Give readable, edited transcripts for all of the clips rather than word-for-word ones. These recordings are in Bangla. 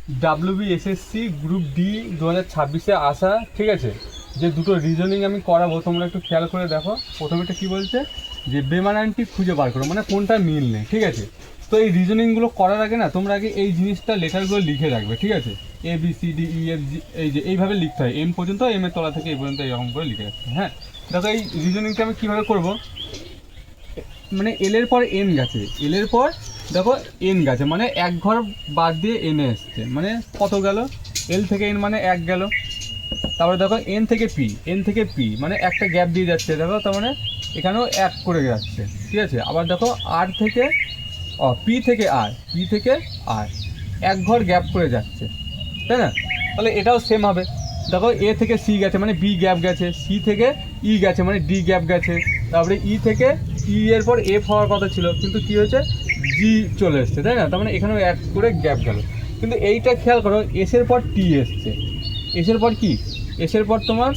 WBSSC গ্রুপ ডি 2026-এ আসা, ঠিক আছে, যে দুটো রিজনিং আমি করাবো তোমরা একটু খেয়াল করে দেখো। প্রথমেটা কী বলছে যে বেমানানটি খুঁজে বার করো, মানে কোনটা মিল নেই, ঠিক আছে। তো এই রিজনিংগুলো করার আগে না তোমরা আগে এই জিনিসটা লেটারগুলো লিখে রাখবে, ঠিক আছে। ABCDEFG এই যে এইভাবে লিখতে হয়, এম পর্যন্ত, এম এর তলা থেকে এই পর্যন্ত এরকম করে লিখে রাখতে হয়। হ্যাঁ, দেখো এই রিজনিংটা আমি কীভাবে করবো, মানে এলের পর এন গেছে, এলের পর দেখো এন গেছে, মানে এক ঘর বাদ দিয়ে এনে এসছে, মানে কত গেল, এল থেকে এন মানে এক গেল। তারপরে দেখো এন থেকে পি, এন থেকে পি মানে একটা গ্যাপ দিয়ে যাচ্ছে, দেখো তার মানে এখানেও এক করে যাচ্ছে, ঠিক আছে। আবার দেখো আর থেকে পি থেকে আর, পি থেকে আর এক ঘর গ্যাপ করে যাচ্ছে, তাই না। তাহলে এটাও সেম হবে। দেখো এ থেকে সি গেছে মানে বি গ্যাপ গেছে, সি থেকে ই গেছে মানে ডি গ্যাপ গেছে, তারপরে ই থেকে ই এর পর এফ হওয়ার কথা ছিল কিন্তু কী হয়েছে, জি চলে এসছে, তাই না। তার মানে এখানেও এক করে গ্যাপ গেল। কিন্তু এইটা খেয়াল করো, এসের পর টি এসছে, এসের পর কি, এসের পর তোমার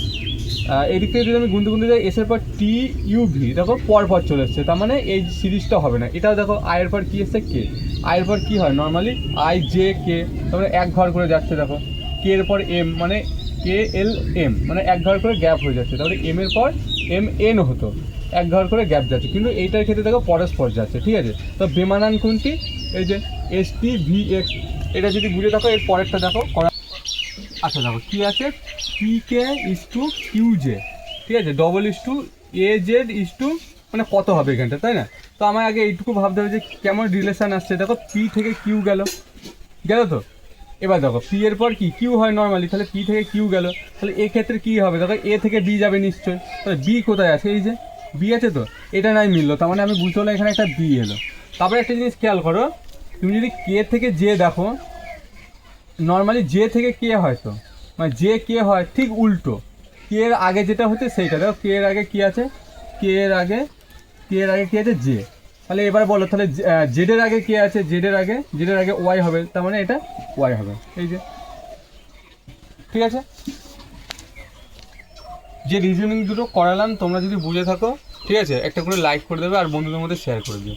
এদিক থেকে যদি আমি গুনতে গুনতে যাই, এসের পর টি ইউভি দেখো পর পর চলে এসছে, তার মানে এই সিরিজটা হবে না। এটাও দেখো আয়ের পর কী এসছে, কে, আয়ের পর কী হয় নর্মালি আই জে কে, তারপরে এক ঘর করে যাচ্ছে, দেখো কে এর পর এম মানে কে এল এম মানে এক ঘর করে গ্যাপ হয়ে যাচ্ছে, তারপরে এম এর পর এম এন হতো, এক ঘর করে গ্যাপ যাচ্ছে, কিন্তু এইটার ক্ষেত্রে দেখো পরস্পর যাচ্ছে, ঠিক আছে। তো বেমানান কোনটি, এই যে এস টি ভি এক্স, এটা যদি বুঝে দেখো এর পরেরটা দেখো করা। আচ্ছা দেখো কী আছে, P K is to Q J, ঠিক আছে, double is to A Z is to, মানে কত হবে এখানটা, তাই না। তো আমার আগে এইটুকু ভাবতে হবে যে কেমন রিলেশান আসছে। দেখো পি থেকে কিউ গেল, গেল তো। এবার দেখো পি এর পর কি কিউ হয় নর্মালি, তাহলে পি থেকে কিউ গেল, তাহলে এক্ষেত্রে কী হবে, দেখো এ থেকে বি যাবে নিশ্চয়ই, তাহলে বি কোথায় আছে, এই যে বি আছে, তো এটা নাই মিললো, তার মানে আমি বুঝতে পারলাম এখানে একটা বি এলো। তারপরে একটা জিনিস খেয়াল করো, তুমি যদি কে থেকে জে দেখো, নর্মালি জে থেকে কে হয়, তো মানে জে কে হয় ঠিক উল্টো, কে এর আগে যেটা হচ্ছে সেইটা, দেখো কে এর আগে কী আছে, কে এর আগে, কে এর আগে কী আছে, জে। তাহলে এবার বলো, তাহলে জেডের আগে কে আছে, জেডের আগে ওয়াই হবে, তার মানে এটা ওয়াই হবে, এই যে, ঠিক আছে। যে রিজনিং দুটো করালাম তোমরা যদি বুঝে থাকো, ঠিক আছে, একটা করে লাইক করে দেবে আর বন্ধুদের মধ্যে শেয়ার করে দিও।